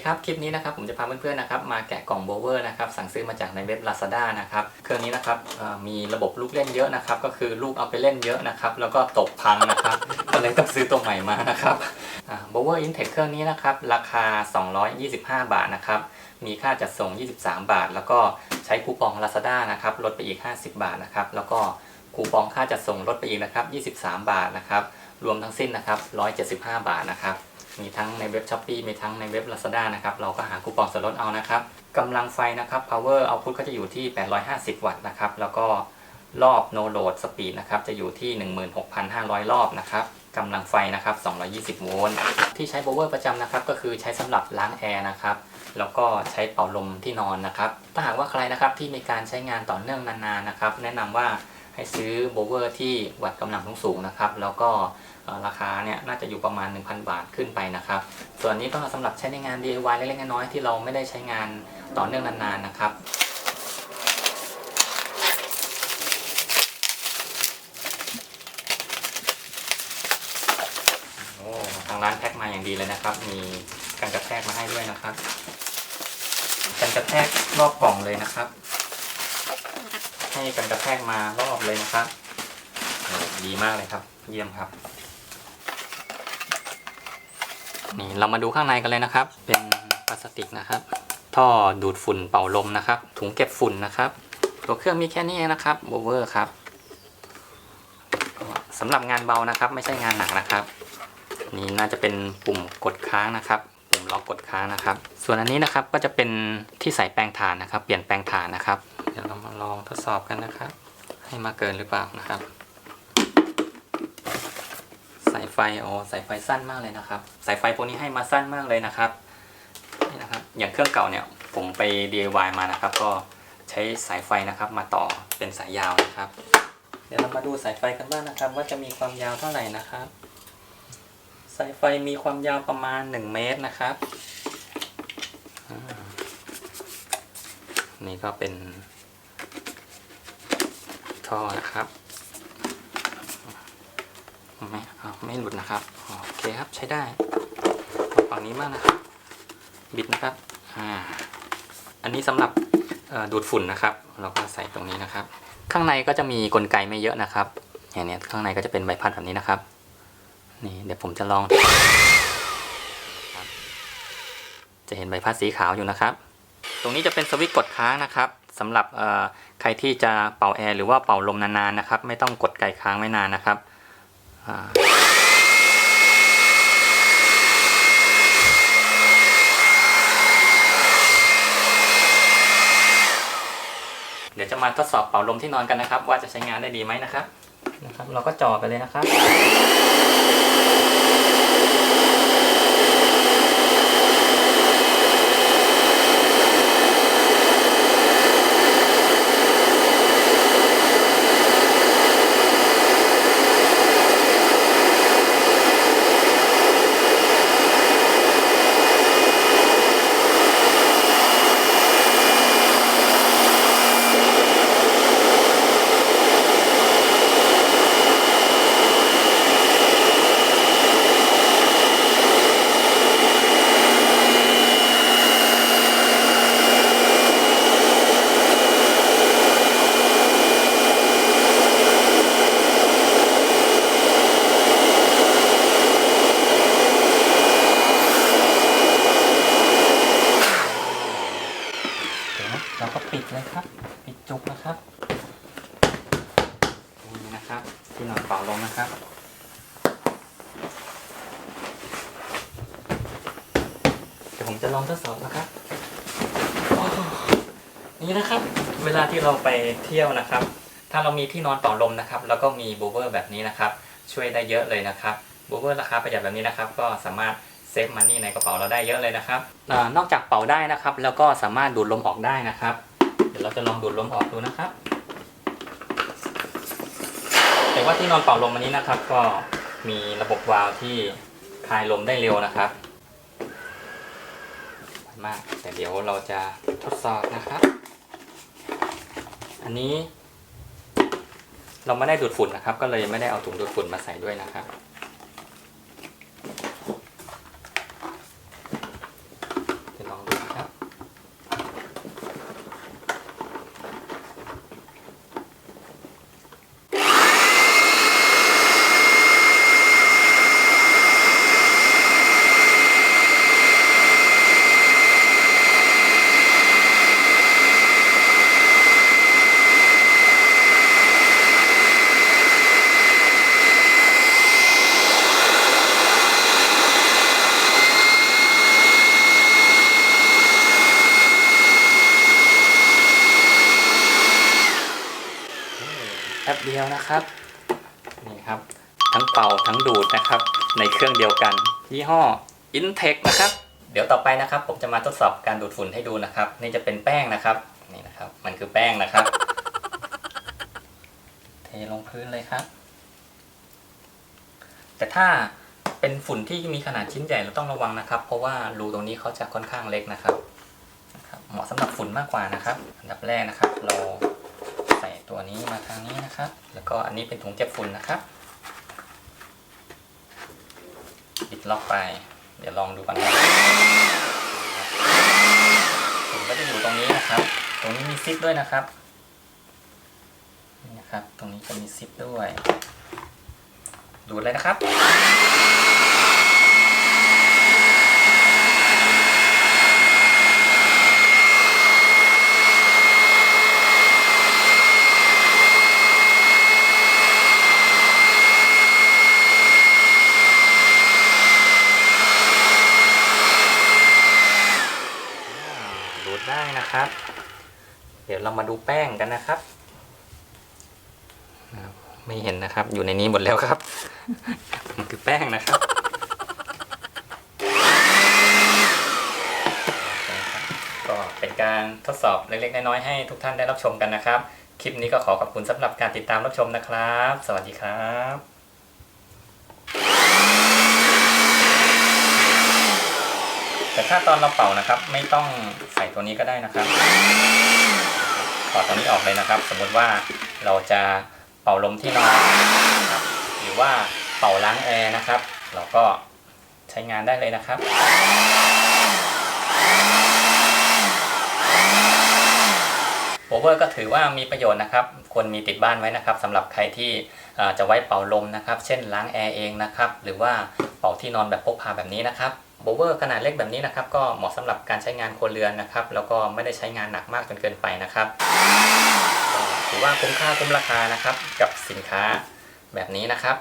ดีครับคลิปนี้นะครับผมจะพาเพื่อนๆนะครับมาแกะกล่องโบเวอร์นะครับสั่งซื้อมาจากในเว็บ Lazada นะครับเครื่องนี้นะครับมีระบบลูกเล่นเยอะนะครับก็คือลูกเอาไปเล่นเยอะนะครับแล้วก็ตกพังนะครับก็เลยต้องซื้อตัวใหม่มานะครับโบเวอร์อินเทคเครื่องนี้นะครับราคา225 บาทนะครับมีค่าจัดส่ง23 บาทแล้วก็ใช้คูปอง Lazada นะครับลดไปอีก50 บาทนะครับแล้วก็คูปองค่าจัดส่งลดไปอีกนะครับ23 บาทนะครับรวมทั้งสิ้นนะครับ175 บาทนะครับมีทั้งในเว็บ Shopee มีทั้งในเว็บ Lazada นะครับเราก็หาคูปองส่วนลดเอานะครับกำลังไฟนะครับ Power Output ก็จะอยู่ที่850 วัตต์นะครับแล้วก็รอบ No Load Speed นะครับจะอยู่ที่ 16,500 รอบนะครับกำลังไฟนะครับ220 โวลต์ที่ใช้โบเวอร์ประจำนะครับก็คือใช้สำหรับล้างแอร์นะครับแล้วก็ใช้เป่าลมที่นอนนะครับถ้าหากว่าใครนะครับที่มีการใช้งานต่อเนื่องนานๆนะครับแนะนำว่าให้ซื้อโบเวอร์ที่วัดกำลังสูงๆนะครับแล้วก็ราคาเนี่ยน่าจะอยู่ประมาณ 1,000 บาทขึ้นไปนะครับส่วนนี้ก็สำหรับใช้ในงาน DIY เล็กๆน้อยๆที่เราไม่ได้ใช้งานต่อเนื่องนานๆนะครับทางร้านแพ็คมาอย่างดีเลยนะครับมีกันกระแทกมาให้ด้วยนะครับกันกระแทกรอบกล่องเลยนะครับให้กันกระแทกมารอบเลยนะครับดีมากเลยครับเยี่ยมครับนี่เรามาดูข้างในกันเลยนะครับเป็นพลาสติกนะครับท่อดูดฝุ่นเป่าลมนะครับถุงเก็บฝุ่นนะครับตัวเครื่องมีแค่นี้เองนะครับโบเวอร์ครับสำหรับงานเบานะครับไม่ใช่งานหนักนะครับนี่น่าจะเป็นปุ่มกดค้างนะครับปุ่มล็อกกดค้างนะครับส่วนอันนี้นะครับก็จะเป็นที่ใส่แปรงถ่านนะครับเปลี่ยนแปรงถ่านนะครับเดี๋ยวเรามาลองทดสอบกันนะครับให้มาเกินหรือเปล่านะครับสายไฟสายไฟสั้นมากเลยนะครับสายไฟพวกนี้ให้มาสั้นมากเลยนะครับนี่นะครับอย่างเครื่องเก่าเนี่ยผมไป DIY มานะครับก็ใช้สายไฟนะครับมาต่อเป็นสายยาวนะครับเดี๋ยวเรามาดูสายไฟกันบ้างนะครับว่าจะมีความยาวเท่าไหร่นะครับสายไฟมีความยาวประมาณ1 เมตรนะครับนี่ก็เป็นท่อนะครับไม่หลุดนะครับโอเคครับใช้ได้ฝั่งนี้บ้างนะครับบิดนะครับอันนี้สำหรับดูดฝุ่นนะครับเราก็ใส่ตรงนี้นะครับข้างในก็จะมีกลไกไม่เยอะนะครับอย่างนี้ข้างในก็จะเป็นใบพัดแบบนี้นะครับนี่เดี๋ยวผมจะลองจะเห็นใบพัดสีขาวอยู่นะครับตรงนี้จะเป็นสวิตช์กดค้างนะครับสำหรับใครที่จะเป่าแอร์หรือว่าเป่าลมนานๆนะครับไม่ต้องกดไกค้างไว้นานนะครับเดี๋ยวจะมาทดสอบเป่าลมที่นอนกันนะครับว่าจะใช้งานได้ดีไหมนะครับเราก็จ่อไปเลยนะครับเราก็ปิดเลยครับปิดจุกนะครับนี่นะครับที่นอนเป่าลมนะครับเดี๋ยวผมจะลองทดสอบนะครับนี่นะครับเวลาที่เราไปเที่ยวนะครับถ้าเรามีที่นอนเป่าลมนะครับแล้วก็มีโบเวอร์แบบนี้นะครับช่วยได้เยอะเลยนะครับโบเวอร์ราคาประหยัดแบบนี้นะครับก็สามารถเซฟมันนี่ในกระเป๋าเราได้เยอะเลยนะครับนอกจากเป่าได้นะครับแล้วก็สามารถดูดลมออกได้นะครับเดี๋ยวเราจะลองดูดลมออกดูนะครับแต่ว่าที่นอนเป่าลมอันนี้นะครับก็มีระบบวาล์วที่คลายลมได้เร็วนะครับมากแต่เดี๋ยวเราจะทดสอบนะครับอันนี้เราไม่ได้ดูดฝุ่นนะครับก็เลยไม่ได้เอาถุงดูดฝุ่นมาใส่ด้วยนะครับ แป๊บเดียวนะครับนี่ครับทั้งเป่าทั้งดูดนะครับในเครื่องเดียวกันยี่ห้อ Intech นะครับเดี๋ยวต่อไปนะครับผมจะมาทดสอบการดูดฝุ่นให้ดูนะครับนี่จะเป็นแป้งนะครับนี่นะครับมันคือแป้งนะครับเทลงพื้นเลยครับแต่ถ้าเป็นฝุ่นที่มีขนาดชิ้นใหญ่เราต้องระวังนะครับเพราะว่ารูตรงนี้เขาจะค่อนข้างเล็กนะครับเหมาะสำหรับฝุ่นมากกว่านะครับอันดับแรกนะครับเราใส่ตัวนี้มาทางนี้นะครับแล้วก็อันนี้เป็นถุงเก็บฝุ่นนะครับปิดล็อกไปเดี๋ยวลองดูกันนะฝุ่นก็จะอยู่ตรงนี้นะครับตรงนี้มีซิปด้วยนะครับนี่นะครับตรงนี้จะมีซิปด้วยดูดเลยนะครับดูดได้นะครับเดี๋ยวเรามาดูแป้งกันนะครับไม่เห็นนะครับอยู่ในนี้หมดแล้วครับมันคือแป้งนะครับก็เป็นการทดสอบเล็กๆน้อยๆให้ทุกท่านได้รับชมกันนะครับคลิปนี้ก็ขอขอบคุณสำหรับการติดตามรับชมนะครับสวัสดีครับแต่ถ้าตอนเราเป่านะครับไม่ต้องใส่ตัวนี้ก็ได้นะครับถอดตัวนี้ออกเลยนะครับสมมติว่าเราจะเป่าลมที่นอนนะครับหรือว่าเป่าล้างแอร์นะครับเราก็ใช้งานได้เลยนะครับโอเวอร์ก็ถือว่ามีประโยชน์นะครับควรมีติดบ้านไว้นะครับสำหรับใครที่จะไว้เป่าลมนะครับเช่นล้างแอร์เองนะครับหรือว่าเป่าที่นอนแบบพกพาแบบนี้นะครับโบเวอร์ขนาดเล็กแบบนี้นะครับก็เหมาะสำหรับการใช้งานครัวเรือนนะครับแล้วก็ไม่ได้ใช้งานหนักมากจนเกินไปนะครับถือว่าคุ้มค่าคุ้มราคานะครับกับสินค้าแบบนี้นะครับ